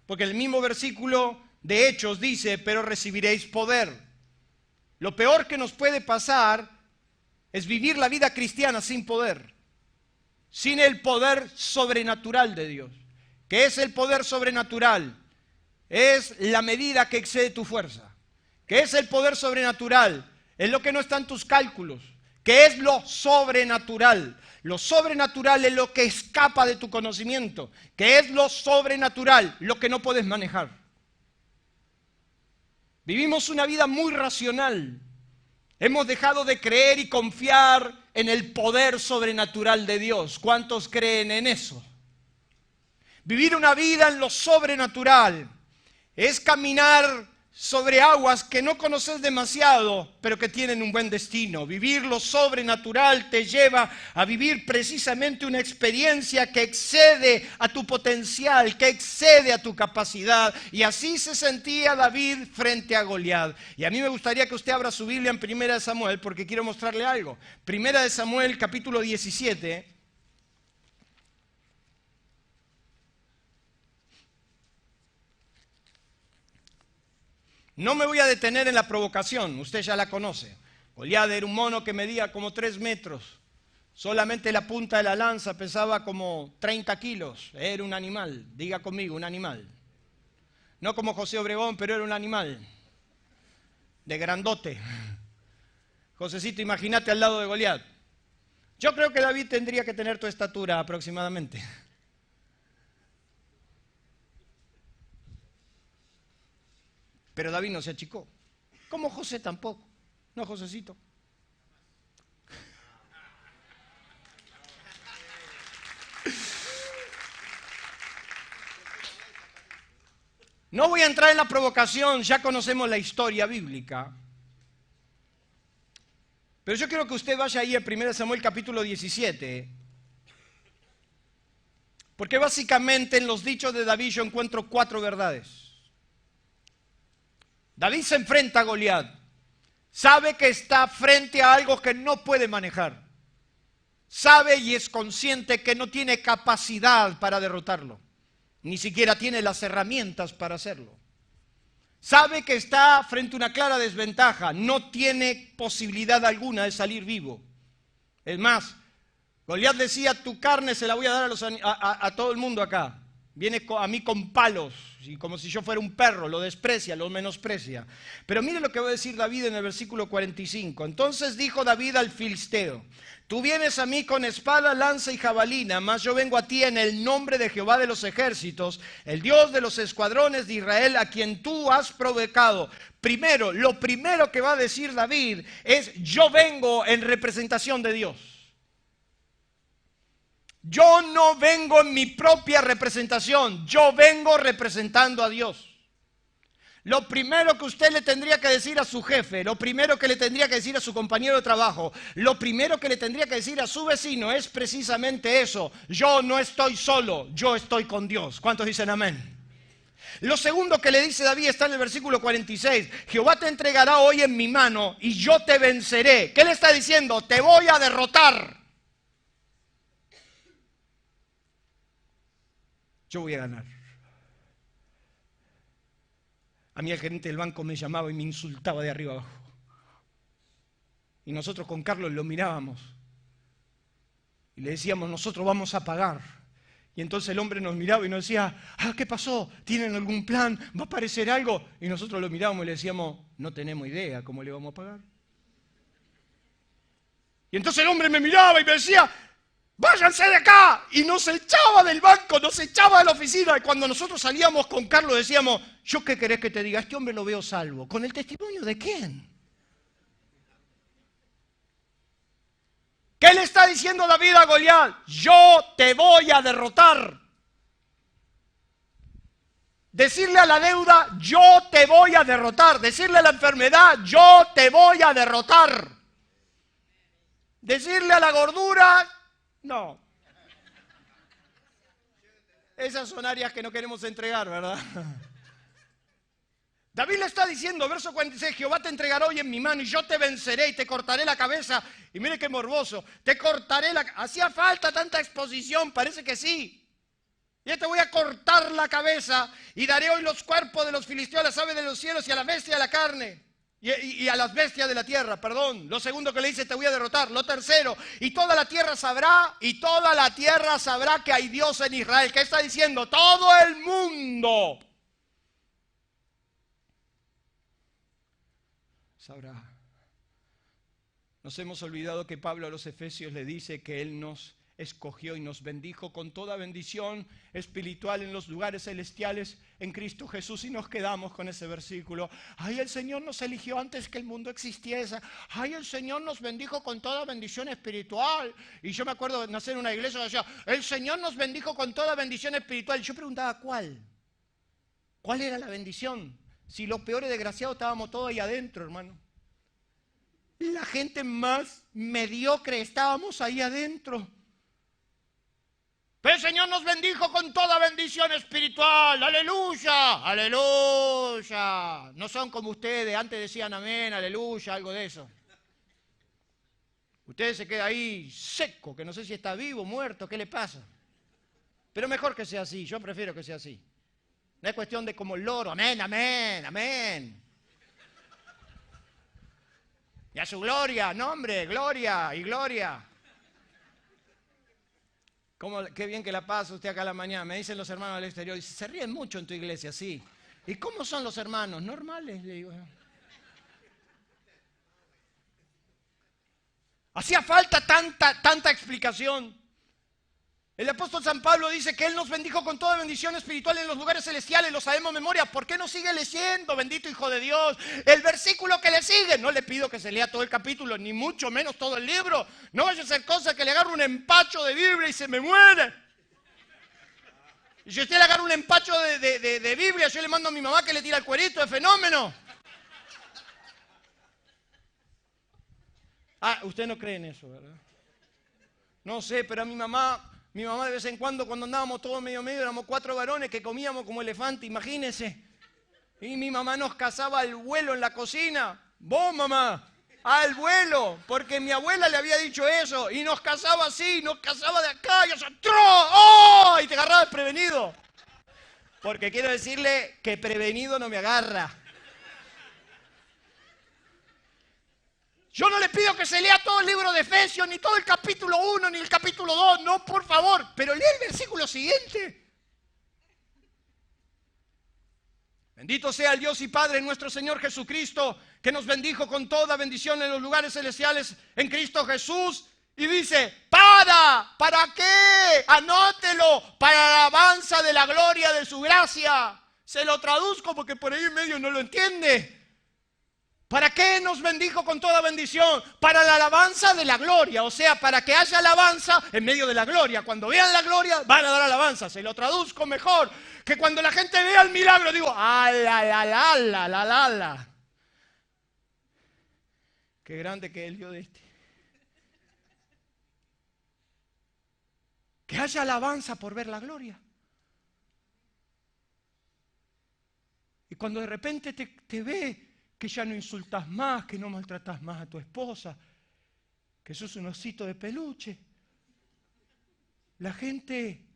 porque el mismo versículo de Hechos dice, pero recibiréis poder. Lo peor que nos puede pasar es vivir la vida cristiana sin poder, sin el poder sobrenatural de Dios. ¿Qué es el poder sobrenatural? Es la medida que excede tu fuerza. ¿Qué es el poder sobrenatural? Es lo que no está en tus cálculos. ¿Qué es lo sobrenatural? Lo sobrenatural es lo que escapa de tu conocimiento. ¿Qué es lo sobrenatural? Lo que no puedes manejar. Vivimos una vida muy racional. Hemos dejado de creer y confiar en el poder sobrenatural de Dios. ¿Cuántos creen en eso? Vivir una vida en lo sobrenatural es caminar sobre aguas que no conoces demasiado, pero que tienen un buen destino. Vivir lo sobrenatural te lleva a vivir precisamente una experiencia que excede a tu potencial, que excede a tu capacidad. Y así se sentía David frente a Goliat. Y a mí me gustaría que usted abra su Biblia en 1 Samuel, porque quiero mostrarle algo. 1 Samuel, capítulo 17. No me voy a detener en la provocación, usted ya la conoce. Goliat era un mono que medía como 3 metros. Solamente la punta de la lanza pesaba como 30 kilos. Era un animal, diga conmigo, un animal. No como José Obregón, pero era un animal. De grandote. Josecito, imagínate al lado de Goliat. Yo creo que David tendría que tener tu estatura aproximadamente. Pero David no se achicó. Como José tampoco. No, Josecito. No voy a entrar en la provocación, ya conocemos la historia bíblica. Pero yo quiero que usted vaya ahí a 1 Samuel capítulo 17. Porque básicamente en los dichos de David yo encuentro 4 verdades. David se enfrenta a Goliat. Sabe que está frente a algo que no puede manejar. Sabe y es consciente que no tiene capacidad para derrotarlo. Ni siquiera tiene las herramientas para hacerlo. Sabe que está frente a una clara desventaja. No tiene posibilidad alguna de salir vivo. Es más, Goliat decía, tu carne se la voy a dar a todo el mundo acá. Viene a mí con palos, y como si yo fuera un perro, lo desprecia, lo menosprecia. Pero mire lo que va a decir David en el versículo 45. Entonces dijo David al filisteo, tú vienes a mí con espada, lanza y jabalina, mas yo vengo a ti en el nombre de Jehová de los ejércitos, el Dios de los escuadrones de Israel, a quien tú has provocado. Primero, lo primero que va a decir David es, yo vengo en representación de Dios. Yo no vengo en mi propia representación, yo vengo representando a Dios. Lo primero que usted le tendría que decir a su jefe, lo primero que le tendría que decir a su compañero de trabajo, lo primero que le tendría que decir a su vecino es precisamente eso. Yo no estoy solo, yo estoy con Dios. ¿Cuántos dicen amén? Lo segundo que le dice David está en el versículo 46. Jehová te entregará hoy en mi mano y yo te venceré. ¿Qué le está diciendo? Te voy a derrotar. Yo voy a ganar. A mí el gerente del banco me llamaba y me insultaba de arriba abajo. Y nosotros con Carlos lo mirábamos. Y le decíamos, nosotros vamos a pagar. Y entonces el hombre nos miraba y nos decía, ¿qué pasó? ¿Tienen algún plan? ¿Va a aparecer algo? Y nosotros lo mirábamos y le decíamos, no tenemos idea cómo le vamos a pagar. Y entonces el hombre me miraba y me decía, váyanse de acá. Y nos echaba del banco, nos echaba de la oficina. Y cuando nosotros salíamos con Carlos decíamos, ¿yo qué querés que te diga? Este hombre lo veo salvo. ¿Con el testimonio de quién? ¿Qué le está diciendo David a Goliat? Yo te voy a derrotar. Decirle a la deuda, yo te voy a derrotar. Decirle a la enfermedad, yo te voy a derrotar. Decirle a la gordura, no. Esas son áreas que no queremos entregar, ¿verdad? David le está diciendo, verso 46, Jehová te entregará hoy en mi mano y yo te venceré y te cortaré la cabeza. Y mire qué morboso, te cortaré la cabeza. ¿Hacía falta tanta exposición? Parece que sí. Yo te voy a cortar la cabeza y daré hoy los cuerpos de los filisteos a las aves de los cielos y a la bestia de la carne. Y a las bestias de la tierra, perdón. Lo segundo que le dice, te voy a derrotar. Lo tercero, y toda la tierra sabrá que hay Dios en Israel. ¿Qué está diciendo? Todo el mundo sabrá. Nos hemos olvidado que Pablo a los Efesios le dice que Él nos escogió y nos bendijo con toda bendición espiritual en los lugares celestiales en Cristo Jesús, y nos quedamos con ese versículo. Ay, el Señor nos eligió antes que el mundo existiese. Ay, el Señor nos bendijo con toda bendición espiritual. Y yo me acuerdo de nacer en una iglesia que decía, el Señor nos bendijo con toda bendición espiritual. Y yo preguntaba, ¿cuál? ¿Cuál era la bendición? Si los peores desgraciados estábamos todos ahí adentro, hermano. La gente más mediocre estábamos ahí adentro. Pero el Señor nos bendijo con toda bendición espiritual. ¡Aleluya! ¡Aleluya! No son como ustedes, antes decían amén, aleluya, algo de eso. Ustedes se quedan ahí seco, que no sé si está vivo, muerto, ¿qué le pasa? Pero mejor que sea así, yo prefiero que sea así. No es cuestión de como el loro, amén, amén, amén. Y a su gloria, no hombre, gloria y gloria. Qué bien que la pasa usted acá a la mañana. Me dicen los hermanos del exterior, dice, se ríen mucho en tu iglesia, sí. ¿Y cómo son los hermanos? Normales, le digo. Hacía falta tanta explicación. El apóstol San Pablo dice que Él nos bendijo con toda bendición espiritual en los lugares celestiales, lo sabemos de memoria. ¿Por qué no sigue leyendo, bendito Hijo de Dios? El versículo que le sigue, no le pido que se lea todo el capítulo, ni mucho menos todo el libro. No vaya a ser cosa que le agarre un empacho de Biblia y se me muere. Y si usted le agarra un empacho de Biblia, yo le mando a mi mamá que le tira el cuerito, de fenómeno. Usted no cree en eso, ¿verdad? No sé, pero a mi mamá de vez en cuando andábamos todos medio, éramos 4 varones que comíamos como elefante, imagínense. Y mi mamá nos cazaba al vuelo en la cocina. Vos, mamá, al vuelo, porque mi abuela le había dicho eso. Y nos cazaba así, nos cazaba de acá, y yo ¡oh! Y te agarraba desprevenido. Porque quiero decirle que prevenido no me agarra. Yo no le pido que se lea todo el libro de Efesios, ni todo el capítulo 1, ni el capítulo 2, no, por favor. Pero lea el versículo siguiente. Bendito sea el Dios y Padre nuestro Señor Jesucristo, que nos bendijo con toda bendición en los lugares celestiales en Cristo Jesús. Y dice, ¿para qué? Anótelo, para la alabanza de la gloria de su gracia. Se lo traduzco porque por ahí en medio no lo entiende. ¿Para qué nos bendijo con toda bendición? Para la alabanza de la gloria, o sea, para que haya alabanza en medio de la gloria. Cuando vean la gloria, van a dar alabanza. Se lo traduzco mejor, que cuando la gente vea el milagro, digo, la. Qué grande que es el Dios de este. Que haya alabanza por ver la gloria. Y cuando de repente te ve, que ya no insultas más, que no maltratas más a tu esposa, que sos un osito de peluche. La gente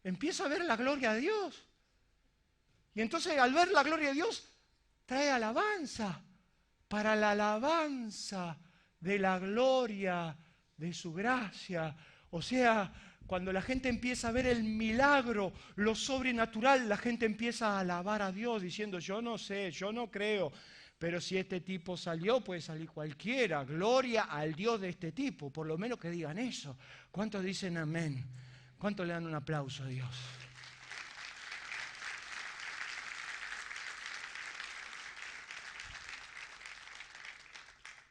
empieza a ver la gloria de Dios. Y entonces al ver la gloria de Dios, trae alabanza. Para la alabanza de la gloria de su gracia. O sea, cuando la gente empieza a ver el milagro, lo sobrenatural, la gente empieza a alabar a Dios diciendo, yo no sé, yo no creo, pero si este tipo salió, puede salir cualquiera. Gloria al Dios de este tipo, por lo menos que digan eso. ¿Cuántos dicen amén? ¿Cuántos le dan un aplauso a Dios?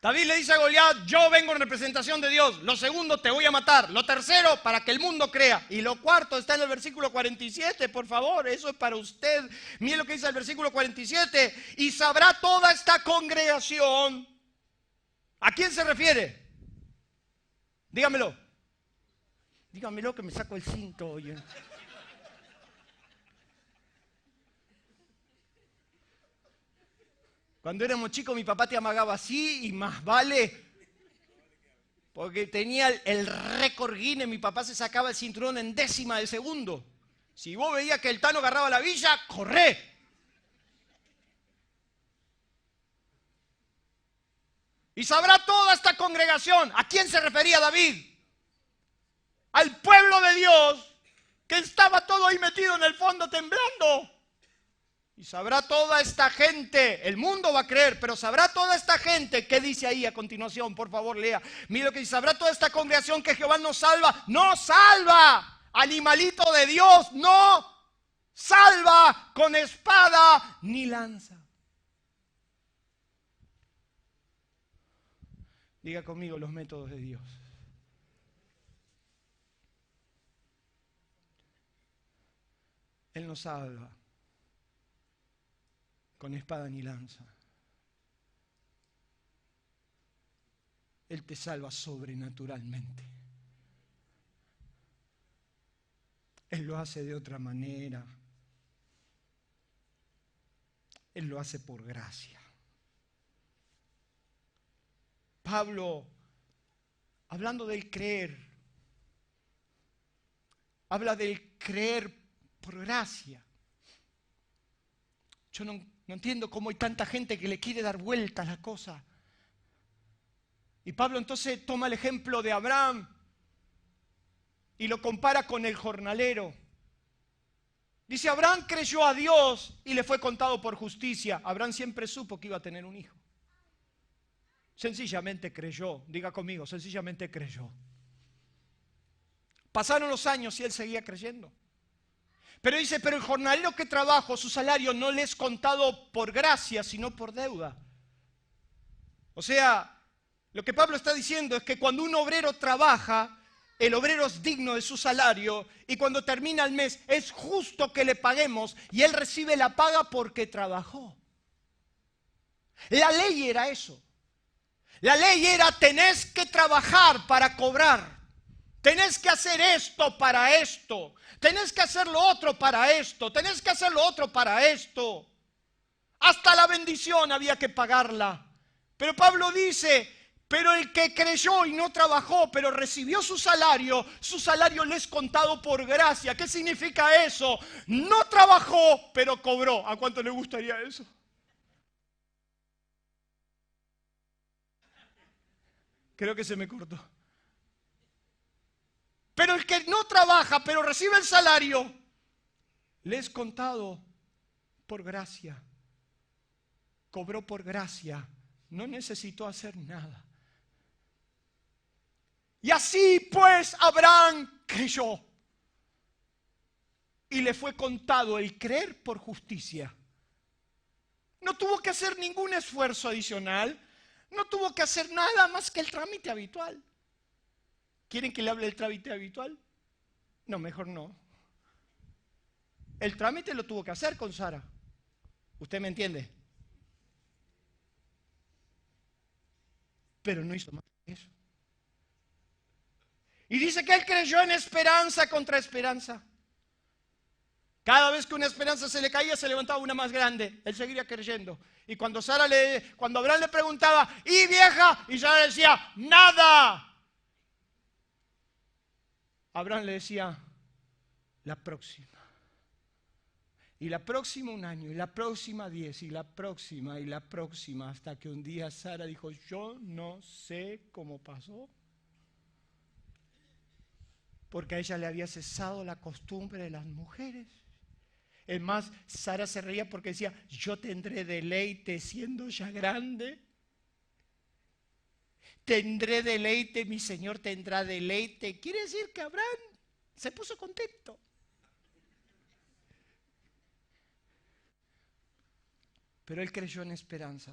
David le dice a Goliat, yo vengo en representación de Dios. Lo segundo, te voy a matar. Lo tercero, para que el mundo crea. Y lo cuarto está en el versículo 47, por favor, eso es para usted. Mire lo que dice el versículo 47. Y sabrá toda esta congregación. ¿A quién se refiere? Dígamelo. Dígamelo que me saco el cinto, oye. Cuando éramos chicos mi papá te amagaba así y más vale, porque tenía el récord Guinness, mi papá se sacaba el cinturón en décima de segundo. Si vos veías que el Tano agarraba la villa, corré. Y sabrá toda esta congregación. ¿A quién se refería David? Al pueblo de Dios, que estaba todo ahí metido en el fondo temblando. Y sabrá toda esta gente, el mundo va a creer, pero sabrá toda esta gente, ¿qué dice ahí a continuación? Por favor, lea. Mira lo que dice, sabrá toda esta congregación que Jehová nos salva. ¡No salva! Animalito de Dios, no salva con espada ni lanza. Diga conmigo los métodos de Dios. Él nos salva con espada ni lanza. Él te salva sobrenaturalmente. Él lo hace de otra manera. Él lo hace por gracia. Pablo, hablando del creer, habla del creer por gracia. Yo no entiendo cómo hay tanta gente que le quiere dar vueltas a la cosa. Y Pablo entonces toma el ejemplo de Abraham y lo compara con el jornalero. Dice, Abraham creyó a Dios y le fue contado por justicia. Abraham siempre supo que iba a tener un hijo. Sencillamente creyó. Diga conmigo, sencillamente creyó. Pasaron los años y él seguía creyendo. Pero dice, pero el jornalero que trabaja, su salario no le es contado por gracia, sino por deuda. O sea, lo que Pablo está diciendo es que cuando un obrero trabaja, el obrero es digno de su salario y cuando termina el mes es justo que le paguemos y él recibe la paga porque trabajó. La ley era eso. La ley era tenés que trabajar para cobrar. Tenés que hacer esto para esto. Tenés que hacer lo otro para esto. Tenés que hacer lo otro para esto. Hasta la bendición había que pagarla. Pero Pablo dice, pero el que creyó y no trabajó, pero recibió su salario le es contado por gracia. ¿Qué significa eso? No trabajó, pero cobró. ¿A cuánto le gustaría eso? Creo que se me cortó. Pero el que no trabaja, pero recibe el salario, le es contado por gracia. Cobró por gracia. No necesitó hacer nada. Y así pues Abraham creyó. Y le fue contado el creer por justicia. No tuvo que hacer ningún esfuerzo adicional. No tuvo que hacer nada más que el trámite habitual. ¿Quieren que le hable del trámite habitual? No, mejor no. El trámite lo tuvo que hacer con Sara. ¿Usted me entiende? Pero no hizo más que eso. Y dice que él creyó en esperanza contra esperanza. Cada vez que una esperanza se le caía, se levantaba una más grande. Él seguiría creyendo. Y cuando Abraham le preguntaba, ¿y vieja? Y Sara decía, nada. Abraham le decía, la próxima. Y la próxima 1 año, y la próxima 10, y la próxima, hasta que un día Sara dijo, yo no sé cómo pasó. Porque a ella le había cesado la costumbre de las mujeres. Es más, Sara se reía porque decía, yo tendré deleite siendo ya grande. Tendré deleite, mi Señor tendrá deleite. Quiere decir que Abraham se puso contento. Pero él creyó en esperanza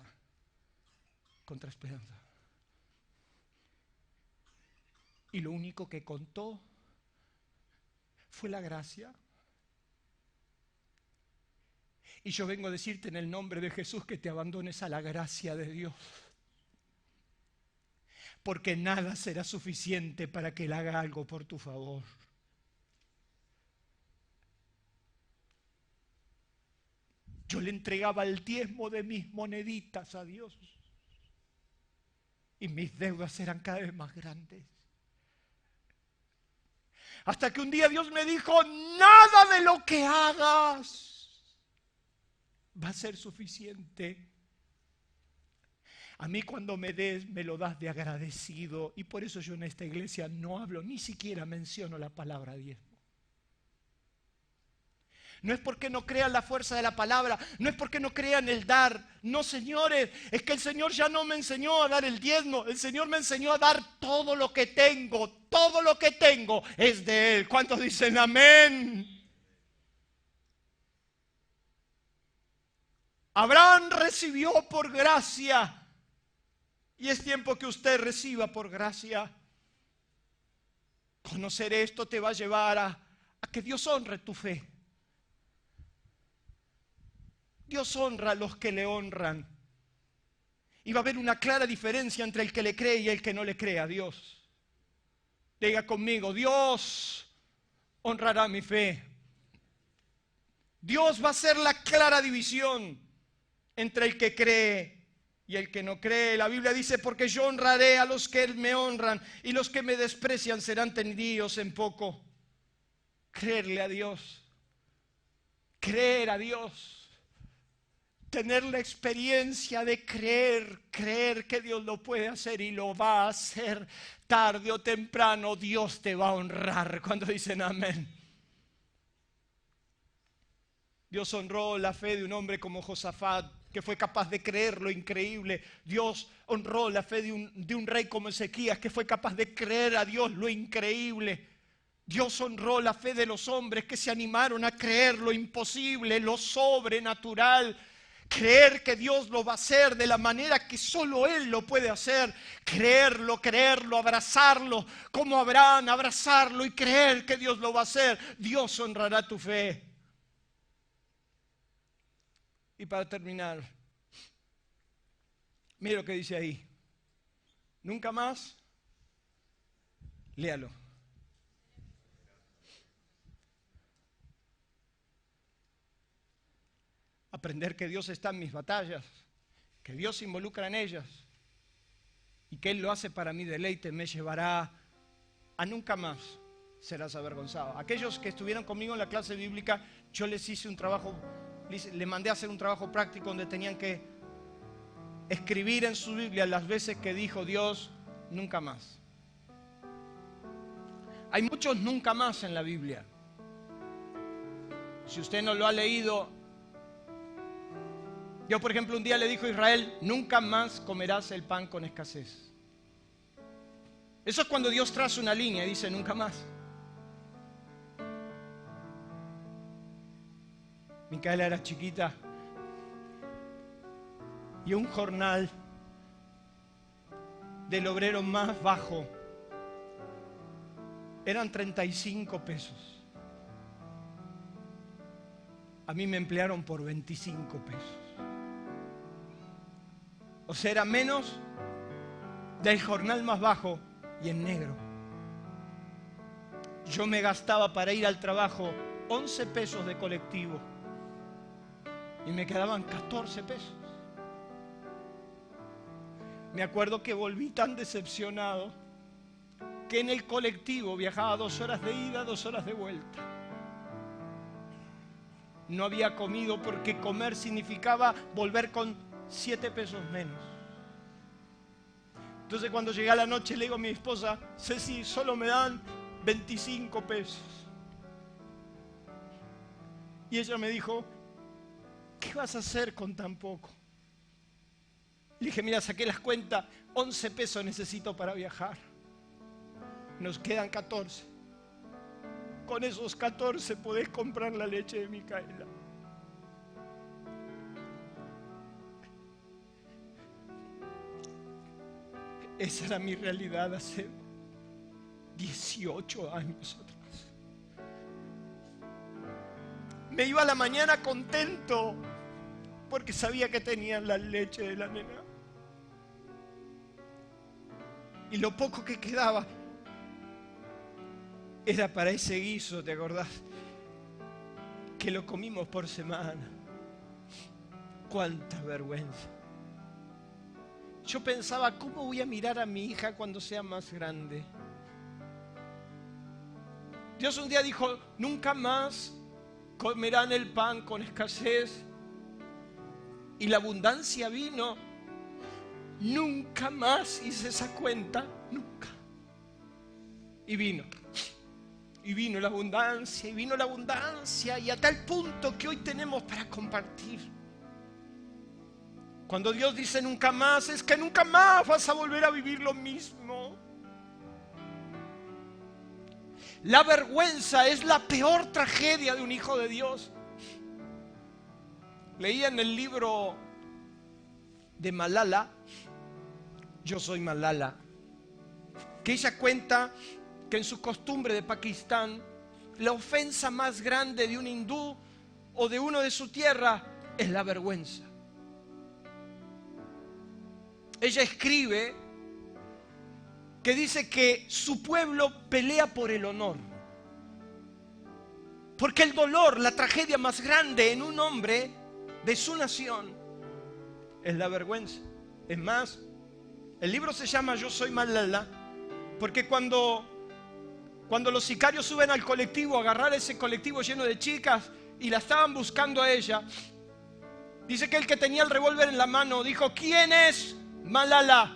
contra esperanza. Y lo único que contó fue la gracia. Y yo vengo a decirte en el nombre de Jesús que te abandones a la gracia de Dios. Porque nada será suficiente para que Él haga algo por tu favor. Yo le entregaba el diezmo de mis moneditas a Dios. Y mis deudas eran cada vez más grandes. Hasta que un día Dios me dijo, nada de lo que hagas va a ser suficiente. A mí cuando me des, me lo das de agradecido. Y por eso yo en esta iglesia no hablo, ni siquiera menciono la palabra diezmo. No es porque no crean la fuerza de la palabra, no es porque no crean el dar. No, señores, es que el Señor ya no me enseñó a dar el diezmo. El Señor me enseñó a dar todo lo que tengo. Todo lo que tengo es de Él. ¿Cuántos dicen amén? Abraham recibió por gracia. Y es tiempo que usted reciba por gracia. Conocer esto te va a llevar a que Dios honre tu fe. Dios honra a los que le honran. Y va a haber una clara diferencia entre el que le cree y el que no le cree a Dios. Diga conmigo, Dios honrará mi fe. Dios va a hacer la clara división entre el que cree y el que no cree. La Biblia dice, porque yo honraré a los que me honran y los que me desprecian serán tenidos en poco. Creerle a Dios. Creer a Dios. Tener la experiencia de creer que Dios lo puede hacer y lo va a hacer. Tarde o temprano Dios te va a honrar. Cuando dicen amén. Dios honró la fe de un hombre como Josafat, que fue capaz de creer lo increíble. Dios honró la fe de un rey como Ezequías, que fue capaz de creer a Dios lo increíble. Dios honró la fe de los hombres que se animaron a creer lo imposible, lo sobrenatural. Creer que Dios lo va a hacer de la manera que solo Él lo puede hacer. Creerlo, abrazarlo, como Abraham, abrazarlo y creer que Dios lo va a hacer. Dios honrará tu fe. Y para terminar, mire lo que dice ahí. Nunca más, léalo. Aprender que Dios está en mis batallas, que Dios se involucra en ellas y que Él lo hace para mi deleite, me llevará a nunca más serás avergonzado. Aquellos que estuvieron conmigo en la clase bíblica, yo les hice un trabajo, les mandé a hacer un trabajo práctico donde tenían que escribir en su Biblia las veces que dijo Dios nunca más. Hay muchos nunca más en la Biblia. Si usted no lo ha leído, Dios, por ejemplo, un día le dijo a Israel, nunca más comerás el pan con escasez. Eso es cuando Dios traza una línea y dice, nunca más. Micaela era chiquita y un jornal del obrero más bajo eran 35 pesos. A mí me emplearon por 25 pesos. O sea, era menos del jornal más bajo y en negro. Yo me gastaba para ir al trabajo 11 pesos de colectivo y me quedaban 14 pesos. Me acuerdo que volví tan decepcionado que en el colectivo viajaba 2 horas de ida, 2 horas de vuelta. no había comido porque comer significaba volver con 7 pesos menos. Entonces cuando llegué a la noche le digo a mi esposa, Ceci, solo me dan 25 pesos. Y ella me dijo, ¿qué vas a hacer con tan poco? Le dije, mira, saqué las cuentas, 11 pesos necesito para viajar. Nos quedan 14. Con esos 14 podés comprar la leche de Micaela. Esa era mi realidad hace 18 años atrás. Me iba a la mañana contento porque sabía que tenía la leche de la nena. Y lo poco que quedaba era para ese guiso, ¿te acordás? Que lo comimos por semana. ¡Cuánta vergüenza! Yo pensaba, ¿cómo voy a mirar a mi hija cuando sea más grande? Dios un día dijo, nunca más comerán el pan con escasez. Y la abundancia vino. Nunca más hice esa cuenta, nunca. Y vino la abundancia, y a tal punto que hoy tenemos para compartir. Cuando Dios dice nunca más, es que nunca más vas a volver a vivir lo mismo. La vergüenza es la peor tragedia de un hijo de Dios. Leía en el libro de Malala, Yo soy Malala, que ella cuenta que en su costumbre de Pakistán, la ofensa más grande de un hindú o de uno de su tierra es la vergüenza. Ella escribe que dice que su pueblo pelea por el honor. Porque el dolor, la tragedia más grande en un hombre de su nación es la vergüenza. Es más, el libro se llama Yo soy Malala porque cuando los sicarios suben al colectivo a agarrar ese colectivo lleno de chicas y la estaban buscando a ella, dice que el que tenía el revólver en la mano dijo, ¿quién es Malala?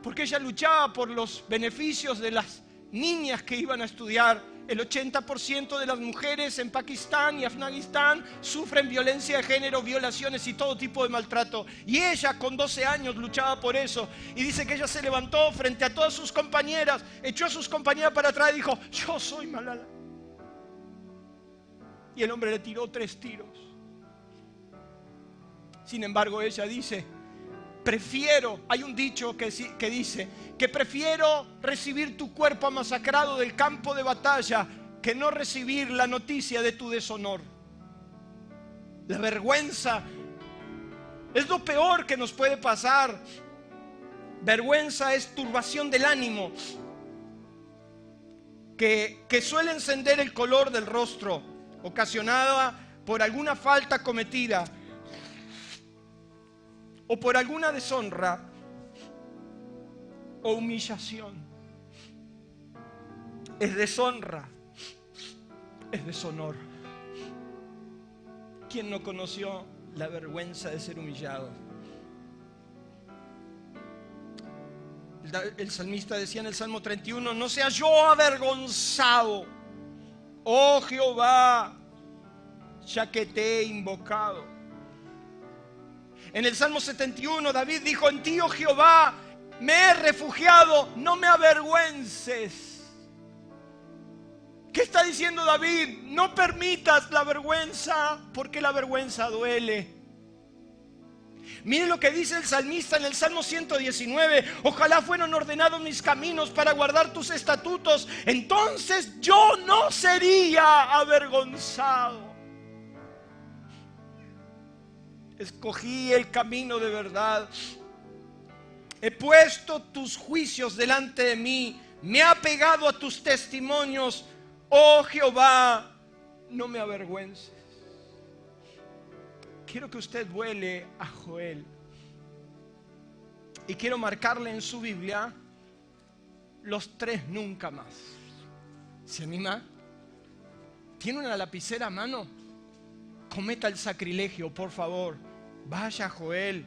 Porque ella luchaba por los beneficios de las niñas que iban a estudiar. El 80% de las mujeres en Pakistán y Afganistán sufren violencia de género, violaciones y todo tipo de maltrato. Y ella con 12 años luchaba por eso. Y dice que ella se levantó frente a todas sus compañeras, echó a sus compañeras para atrás y dijo, yo soy Malala. Y el hombre le tiró 3 tiros. Sin embargo, ella dice, hay un dicho que dice que prefiero recibir tu cuerpo masacrado del campo de batalla que no recibir la noticia de tu deshonor. La vergüenza es lo peor que nos puede pasar. Vergüenza es turbación del ánimo que suele encender el color del rostro, ocasionada por alguna falta cometida o por alguna deshonra o humillación. Es deshonra, es deshonor. ¿Quién no conoció la vergüenza de ser humillado? El salmista decía en el Salmo 31, no sea yo avergonzado, oh Jehová, ya que te he invocado. En el Salmo 71, David dijo, en ti, oh Jehová, me he refugiado, no me avergüences. ¿Qué está diciendo David? No permitas la vergüenza, porque la vergüenza duele. Miren lo que dice el salmista en el Salmo 119. Ojalá fueran ordenados mis caminos para guardar tus estatutos. Entonces yo no sería avergonzado. Escogí el camino de verdad. He puesto tus juicios delante de mí. Me he apegado a tus testimonios. Oh Jehová, no me avergüences. Quiero que usted vuele a Joel. Y quiero marcarle en su Biblia los 3 nunca más. ¿Se anima? ¿Tiene una lapicera a mano? cometa el sacrilegio, por favor, vaya a Joel.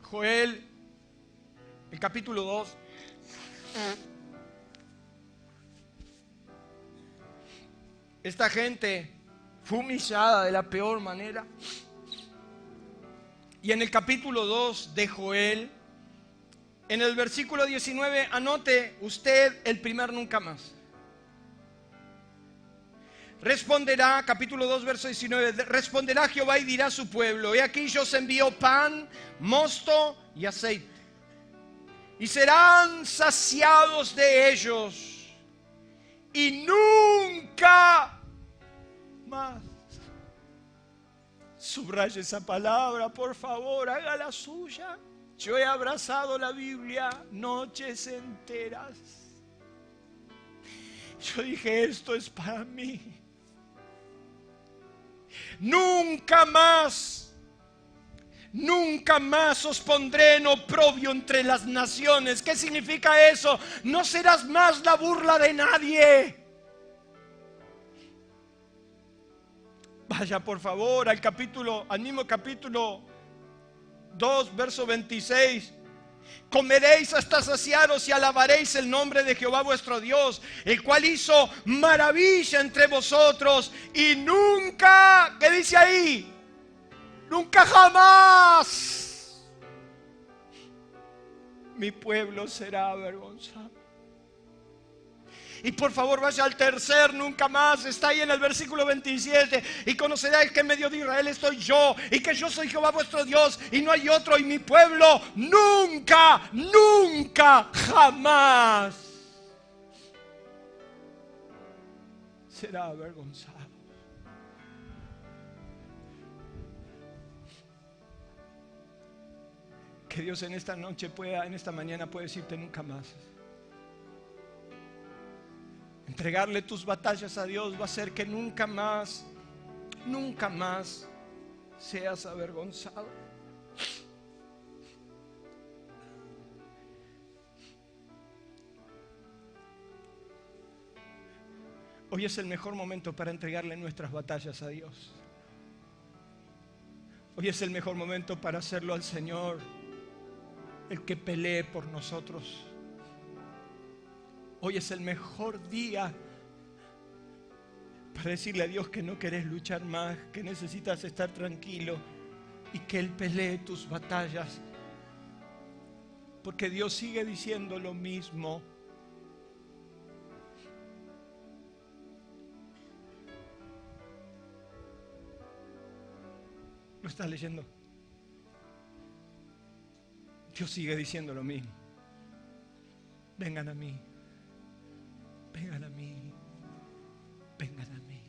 Joel, el capítulo 2. Esta gente fue humillada de la peor manera. Y en el capítulo 2 de Joel, en el versículo 19, anote usted el primer nunca más. Responderá, capítulo 2, verso 19, responderá Jehová y dirá a su pueblo: he aquí yo os envío pan, mosto y aceite, y serán saciados de ellos, y nunca más. Subraye esa palabra, por favor, hágala suya. Yo he abrazado la Biblia noches enteras. Yo dije, esto es para mí. Nunca más os pondré en oprobio entre las naciones. ¿Qué significa eso? No serás más la burla de nadie. Vaya por favor al mismo capítulo 2, verso 26. Comeréis hasta saciaros y alabaréis el nombre de Jehová vuestro Dios, el cual hizo maravilla entre vosotros, y nunca, ¿qué dice ahí? Nunca jamás mi pueblo será avergonzado. Y por favor vaya al tercer nunca más. Está ahí en el versículo 27. Y conoceréis que en medio de Israel estoy yo, y que yo soy Jehová vuestro Dios, y no hay otro, y mi pueblo nunca, nunca, jamás será avergonzado. Que Dios en esta noche en esta mañana pueda decirte nunca más. Entregarle tus batallas a Dios va a hacer que nunca más seas avergonzado. Hoy es el mejor momento para entregarle nuestras batallas a Dios. Hoy es el mejor momento para hacerlo al Señor, el que pelee por nosotros. Hoy es el mejor día para decirle a Dios que no querés luchar más, que necesitas estar tranquilo y que Él pelee tus batallas. Porque Dios sigue diciendo lo mismo. ¿Lo estás leyendo? Dios sigue diciendo lo mismo. Vengan a mí. Vengan a mí, vengan a mí.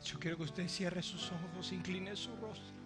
Yo quiero que usted cierre sus ojos, incline su rostro.